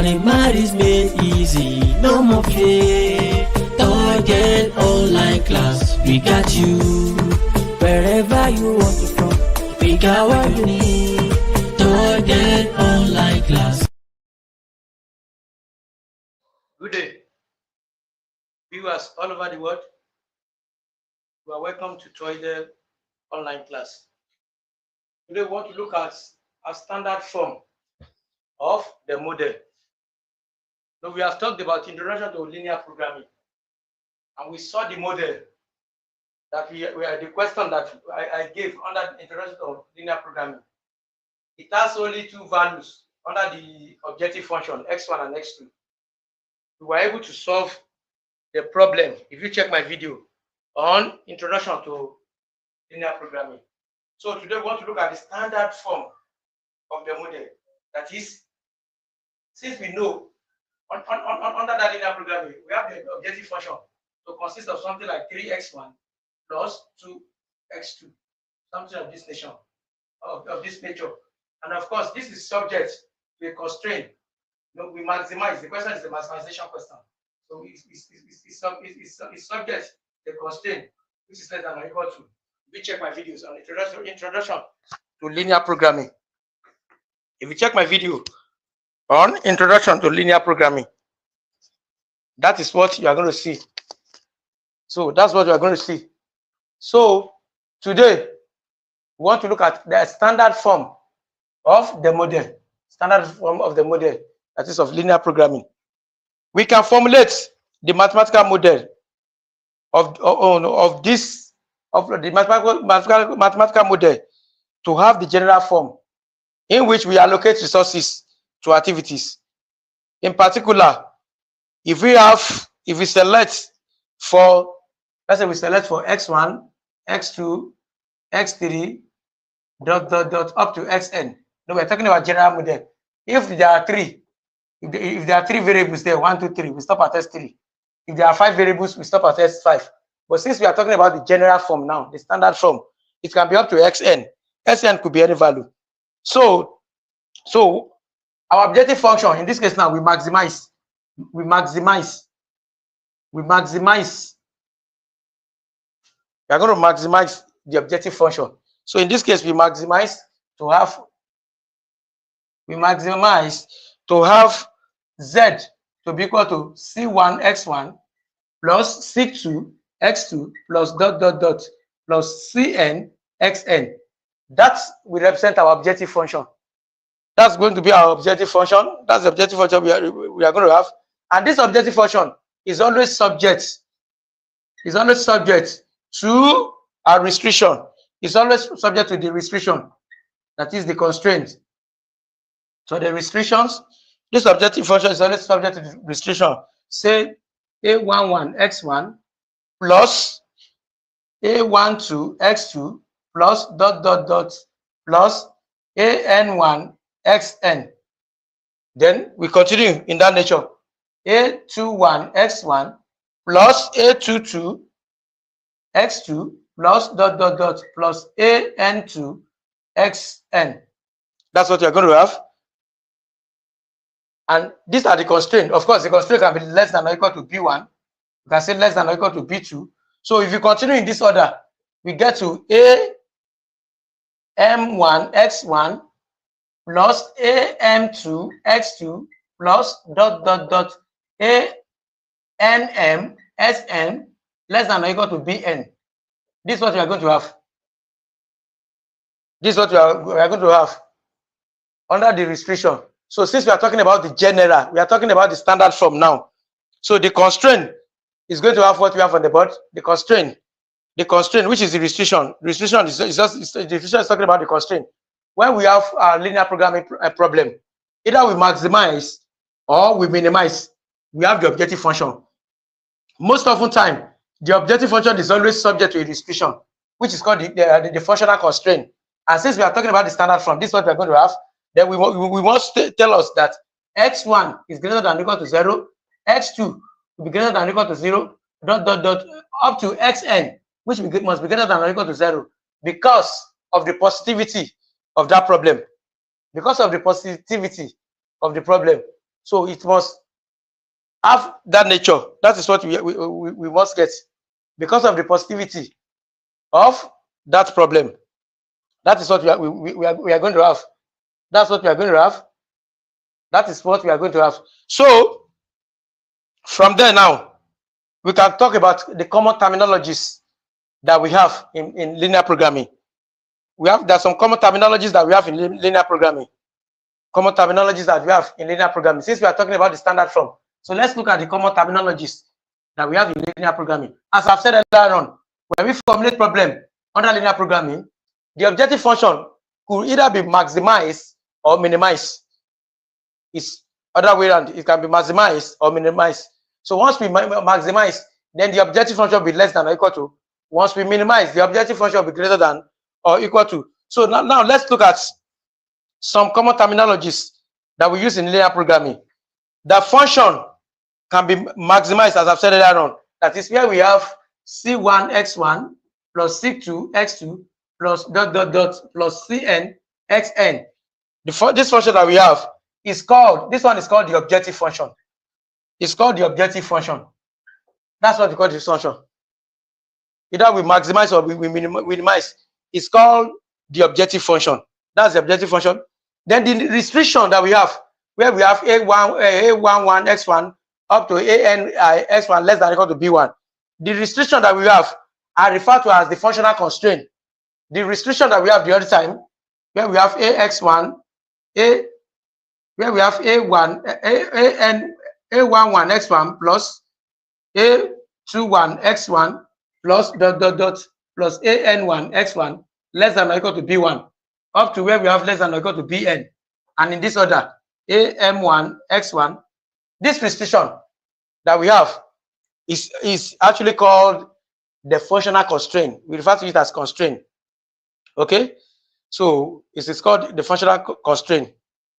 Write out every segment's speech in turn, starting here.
Math is made easy, no more fear. Target online class, we got you. Wherever you want to from, we got what you need. Target online class. Good day, viewers all over the world. You are welcome to Target online class. Today we want to look at a standard form of the model. So we have talked about introduction to linear programming, and we saw the model that the question that I gave under the introduction to linear programming. It has only two values under the objective function, x1 and x2. We were able to solve the problem if you check my video on introduction to linear programming. So today we want to look at the standard form of the model. That is, since we know under that linear programming, we have the objective function to consist of something like 3x1 plus 2x2, something of this nature, And of course, this is subject to a constraint. We maximize. The question is the maximization question. So it's subject to a constraint, which is less than or equal to. If you check my videos on introduction to linear programming. If you check my video on introduction to linear programming, that is what you are going to see. So that's what you are going to see. So today we want to look at the standard form of the model. Standard form of the model, that is of linear programming. We can formulate the mathematical model of the mathematical model to have the general form in which we allocate resources to activities. In particular, if we select for, let's say we select for x1, x2, x3, dot up to xn. No, we're talking about general model. If there are three, if there are three variables there, 1, 2, 3, we stop at s3. If there are 5 variables, we stop at s5. But since we are talking about the general form now, the standard form, it can be up to xn. Xn could be any value. So our objective function in this case now, we maximize. We are going to maximize the objective function. So in this case, we maximize to have z to be equal to c1 x1 plus c2 x2 plus dot plus cn xn. That will represent our objective function. That's going to be our objective function. That's the objective function we are going to have. And this objective function is always subject. To a restriction. It's always subject to the restriction. That is the constraint. So the restrictions, this objective function is always subject to the restriction. Say a11 x1 plus a12 x2 plus dot plus an1 xn. Then we continue in that nature. A21 x1 plus a22 x2 plus dot plus an2 xn. That's what you're going to have. And these are the constraints. Of course, the constraint can be less than or equal to b1. You can say less than or equal to b2. So if you continue in this order, we get to am1 x1 plus am2 x2 plus dot anm sn less than or equal to bn. This is what we are going to have. This is what we are going to have under the restriction. So since we are talking about the general, we are talking about the standard form now. So the constraint is going to have what we have on the board. The constraint, which is the restriction. Restriction is talking about the constraint. When we have a linear programming problem, either we maximize or we minimize. We have the objective function. Most often time, the objective function is always subject to a restriction, which is called the functional constraint. And since we are talking about the standard form, this is what we are going to have. Then we must tell us that x1 is greater than or equal to 0, x2 will be greater than or equal to 0, dot up to xn, which must be greater than or equal to 0, because of the positivity of that problem. Because of the positivity of the problem, So it must have that nature. That is what we must get because of the positivity of that problem. That is what we are going to have. That's what we are going to have. That is what we are going to have. So from there now, we can talk about the common terminologies that we have in linear programming. There are some common terminologies that we have in linear programming. Common terminologies that we have in linear programming. Since we are talking about the standard form, so let's look at the common terminologies that we have in linear programming. As I've said earlier on, when we formulate problem under linear programming, the objective function could either be maximized or minimized. It's other way around. It can be maximized or minimized. So once we maximize, then the objective function will be less than or equal to. Once we minimize, the objective function will be greater than or equal to. So now let's look at some common terminologies that we use in linear programming. The function can be maximized, as I've said earlier on. That is where we have C1 x1 plus C2 x2 plus dot dot dot plus Cn xn. This function that we have is called, this one is called the objective function. It's called the objective function. That's what we call this function. Either we maximize or we minimize. It's called the objective function. That's the objective function. Then the restriction that we have, where we have a11 x1 up to an x1 less than or equal to b1. The restriction that we have are referred to as the functional constraint. The restriction that we have the other time, where we have ax1, where we have a11 x1 plus a21 x1 plus dot dot dot plus an1 x1 less than or equal to b1, up to where we have less than or equal to bn, and in this order am1 x1. This restriction that we have is actually called the functional constraint. We refer to it as constraint. Okay, so it is called the functional constraint.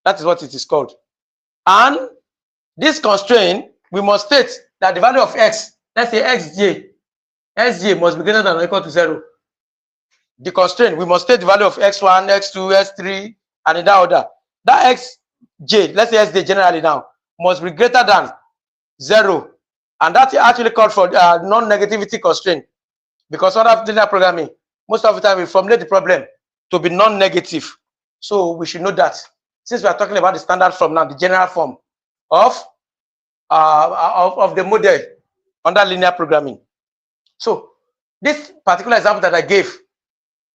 That is what it is called. And this constraint, we must state that the value of x, let's say xj must be greater than or equal to 0. The constraint, we must state the value of x1, x2, x3, and in that order. That xj, let's say xj generally now, must be greater than 0. And that actually called for non-negativity constraint. Because under linear programming, most of the time we formulate the problem to be non-negative. So we should know that. Since we are talking about the standard form now, the general form of the model under linear programming. So this particular example that I gave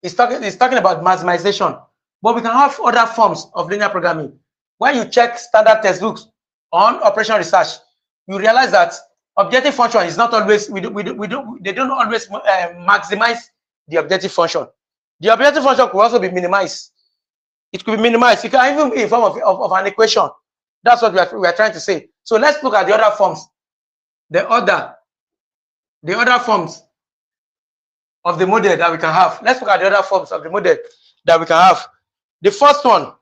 is talking about maximization, but we can have other forms of linear programming. When you check standard textbooks on operational research, you realize that objective function is not always, they don't always maximize the objective function. The objective function could also be minimized. It could be minimized. It can even be in form of an equation. That's what we are trying to say. So let's look at the other forms. The other forms of the model that we can have. Let's look at the other forms of the model that we can have. The first one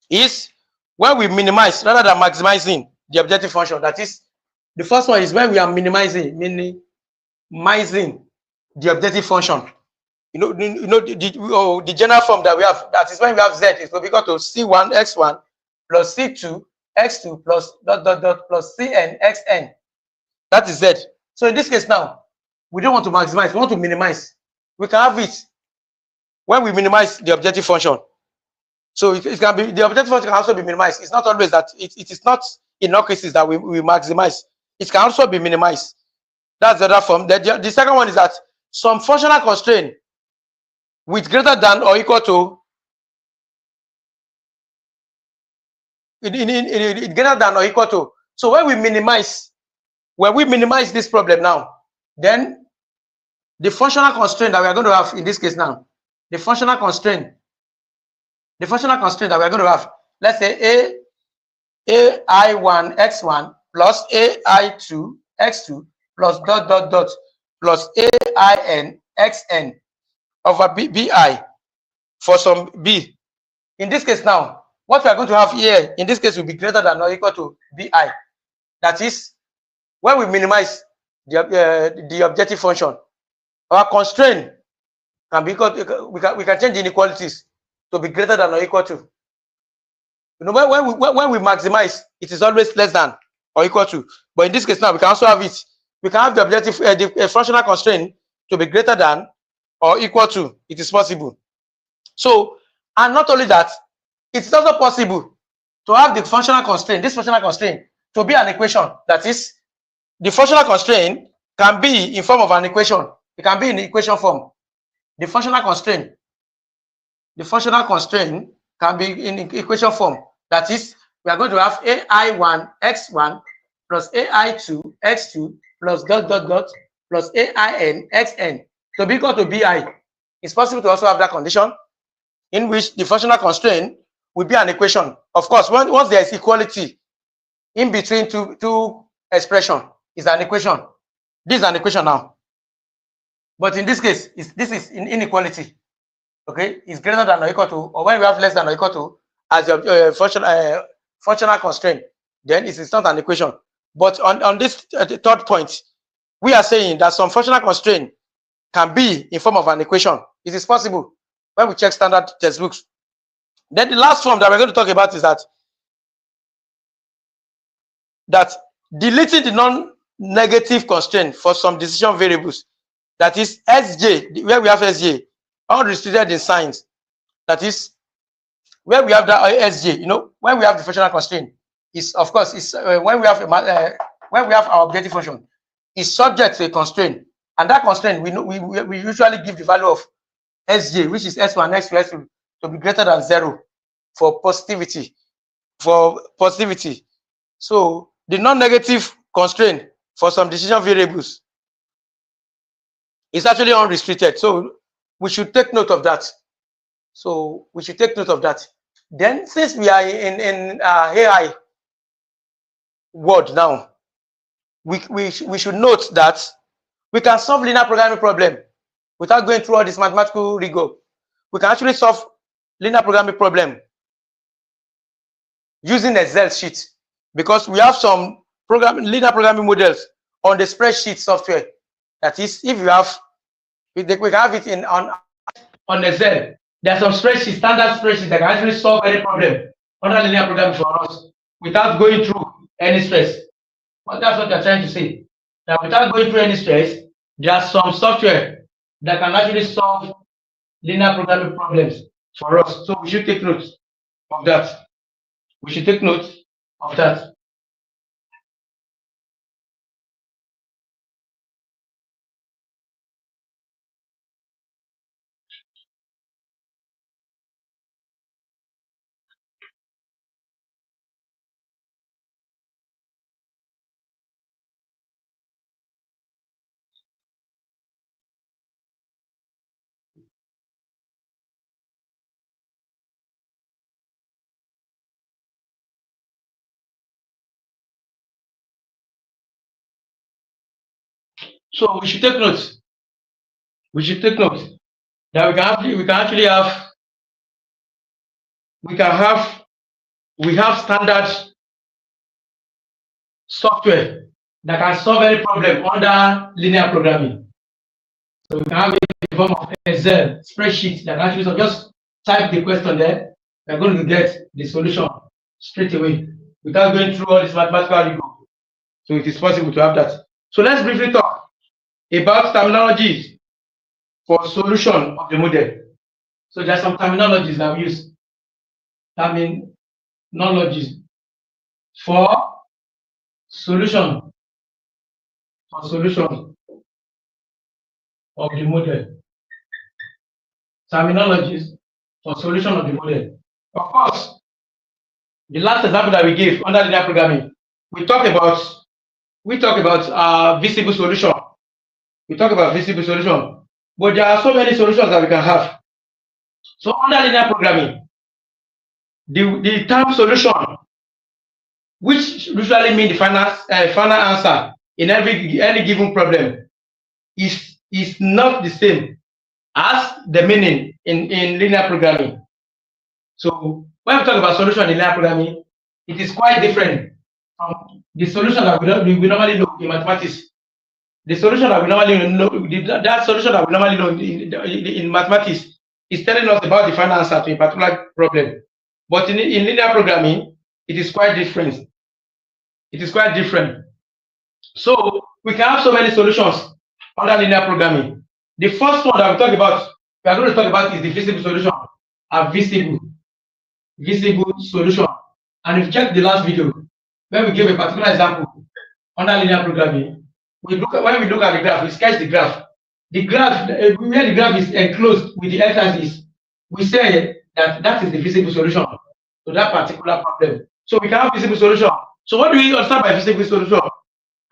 is when we minimize rather than maximizing the objective function. That is, the first one is when we are minimizing the objective function. The general form that we have, that is when we have z is equal to c1 x1 plus c2 x2 plus dot dot dot plus cn xn. That is z. So in this case now, we don't want to maximize, we want to minimize. We can have it when we minimize the objective function. So it can be, the objective function can also be minimized. It's not always that, it is not in all cases that we maximize. It can also be minimized. That's the other form. The second one is that some functional constraint with greater than or equal to greater than or equal to. So when we minimize this problem now, then the functional constraint that we are going to have in this case now, the functional constraint that we are going to have, let's say ai1 x1 plus ai2 x2 plus dot dot dot plus ain xn over bi for some b. In this case now, what we are going to have here in this case will be greater than or equal to bi. That is, when we minimize the objective function, our constraint can be equal to, we can change the inequalities to be greater than or equal to. You know, when we maximize, it is always less than or equal to. But in this case now, we can also have it. We can have the objective, the functional constraint to be greater than or equal to. It is possible. So, and not only that, it's also possible to have the functional constraint, this functional constraint, to be an equation. That is, the functional constraint can be in form of an equation. It can be in equation form. The functional constraint can be in equation form. That is, we are going to have ai1 x1 plus ai2 x2 plus dot dot dot plus ain xn to be equal to bi. It's possible to also have that condition in which the functional constraint will be an equation. Of course, once there is equality in between two expression, is an equation. This is an equation now. But in this case, this is inequality. Okay, it's greater than or equal to, or when we have less than or equal to as your functional constraint, then it is not an equation. But on this third point, we are saying that some functional constraint can be in form of an equation. It is possible when we check standard textbooks. Then the last form that we're going to talk about is that deleting the non-negative constraint for some decision variables, that is Sj, where we have Sj, unrestricted in signs. That is where we have the Sj. You know, when we have the functional constraint, is of course is when we have our objective function is subject to a constraint, and that constraint we usually give the value of Sj, which is S1, S2, S2 to be greater than 0 for positivity. So the non-negative constraint for some decision variables is actually unrestricted. So we should take note of that. Then, since we are in AI world now, we should note that we can solve linear programming problem without going through all this mathematical rigor. We can actually solve linear programming problem using Excel sheet, because we have some linear programming models on the spreadsheet software. That is, if you have, we can have it on Excel. There are some spreadsheets, standard spreadsheets that can actually solve any problem under linear programming for us without going through any stress. But that's what they're trying to say. That without going through any stress, there are some software that can actually solve linear programming problems for us. So we should take note of that. So we should take note. That we have standard software that can solve any problem under linear programming. So we can have it in form of Excel spreadsheet that actually, so just type the question there, you're going to get the solution straight away without going through all this mathematical rigor. So it is possible to have that. So let's briefly talk about terminologies for solution of the model. So there are some terminologies that we use. Terminologies for solution of the model. Terminologies for solution of the model. Of course, the last example that we gave under linear programming, we talk about visible solution. But there are so many solutions that we can have. So under linear programming, the term solution, which usually means the final answer in any given problem, is not the same as the meaning in linear programming. So when we talk about solution in linear programming, it is quite different from the solution that we normally know in mathematics. The solution that we normally know, in mathematics is telling us about the final answer to a particular problem. But in linear programming, it is quite different. It is quite different. So we can have so many solutions under linear programming. The first one that we are going to talk about is the visible solution. A visible solution. And if you check the last video, where we gave a particular example under linear programming, when we look at the graph, we sketch the graph. The graph, where the graph is enclosed with the x-axis, we say that is the visible solution to that particular problem. So we can have visible solution. So what do we understand by visible solution?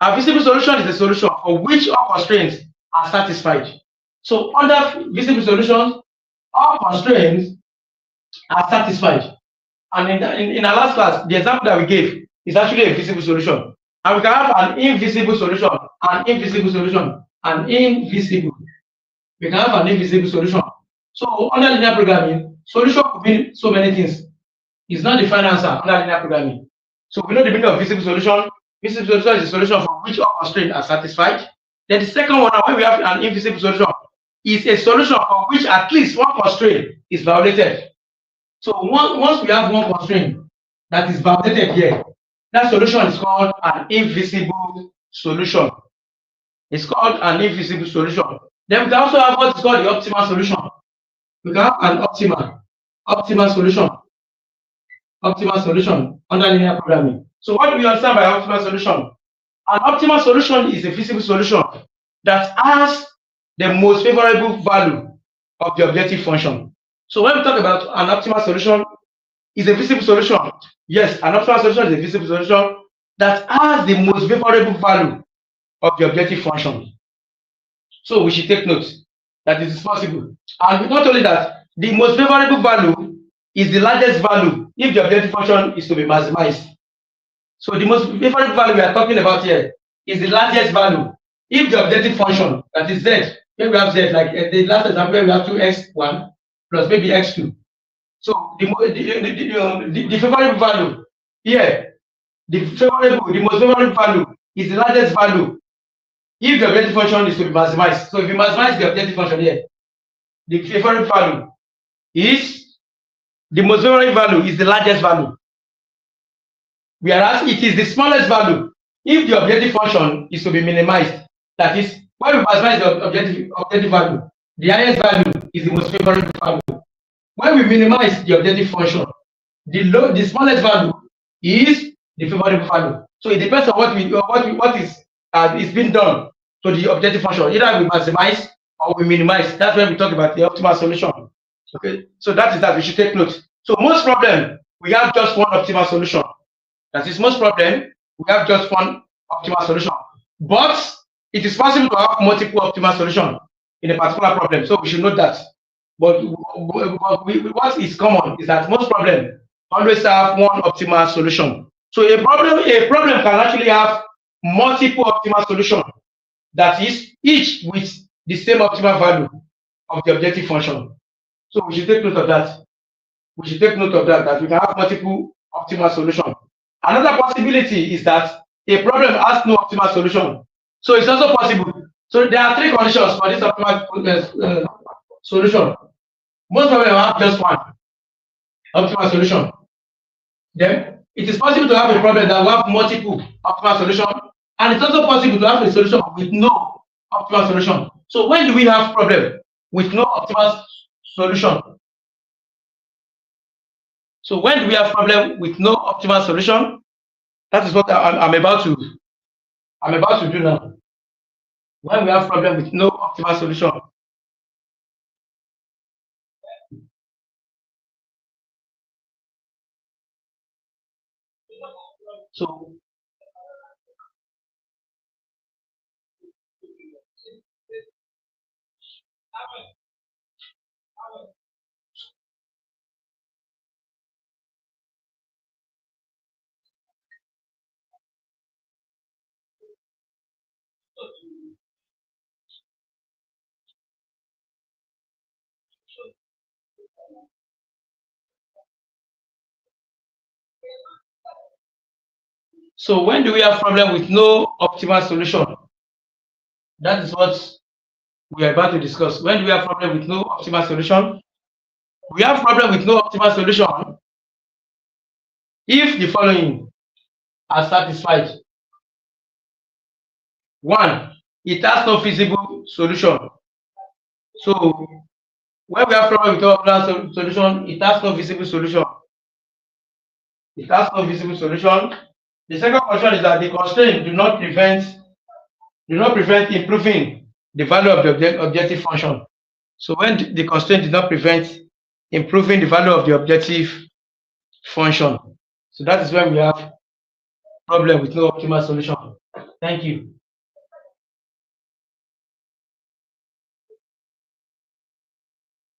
A visible solution is a solution for which all constraints are satisfied. So under visible solutions, all constraints are satisfied. And in our last class, the example that we gave is actually a visible solution. And we can have an invisible solution, an invisible solution, an invisible. We can have an invisible solution. So under linear programming, solution could mean so many things. It's not the final answer under linear programming. So we know the meaning of visible solution. Visible solution is a solution for which all constraints are satisfied. Then the second one, when we have an invisible solution, is a solution for which at least one constraint is violated. So once we have one constraint that is violated here, that solution is called an invisible solution. It's called an invisible solution. Then we can also have what is called the optimal solution. We can have an optimal solution under linear programming. So what do we understand by optimal solution? An optimal solution is a visible solution that has the most favorable value of the objective function. So when we talk about an optimal solution, is a visible solution. Yes, an optimal solution is a visible solution that has the most favorable value of the objective function. So we should take note that it is possible. And not only that, the most favorable value is the largest value if the objective function is to be maximized. So the most favorable value we are talking about here is the largest value if the objective function, that is z, here we have z, like the last example where we have 2x1 plus maybe x2. So the favorable value here, the most favorable value is the largest value if the objective function is to be maximized. So if you maximize the objective function here, the favorable value is the most favorable value is the largest value. Whereas it is the smallest value if the objective function is to be minimized. That is, when we maximize the objective value, the highest value is the most favorable value. When we minimize the objective function, the smallest value is the favorable value. So it depends on what is being done to the objective function. Either we maximize or we minimize. That's when we talk about the optimal solution. Okay, so that is that we should take note. So most problem we have just one optimal solution. That is, most problem we have just one optimal solution. But it is possible to have multiple optimal solutions in a particular problem. So we should note that. But what is common is that most problems always have one optimal solution. So a problem can actually have multiple optimal solutions. That is, each with the same optimal value of the objective function. So we should take note of that. We should take note of that we can have multiple optimal solutions. Another possibility is that a problem has no optimal solution. So it's also possible. So there are three conditions for this optimal solution. Most problems have just one optimal solution. Then it is possible to have a problem that will have multiple optimal solutions, and it's also possible to have a solution with no optimal solution. So when do we have problem with no optimal solution? So when do we have problem with no optimal solution? That is what I'm about to do now. When we have problem with no optimal solution. So when do we have problem with no optimal solution? That is what we are about to discuss. When do we have problem with no optimal solution? We have problem with no optimal solution If the following are satisfied: 1, it has no feasible solution. So when we have problem with optimal solution, it has no visible solution. It has no visible solution. The second condition is that the constraint do not prevent improving the value of the objective function. So when the constraint did not prevent improving the value of the objective function, so that is when we have problem with no optimal solution. Thank you.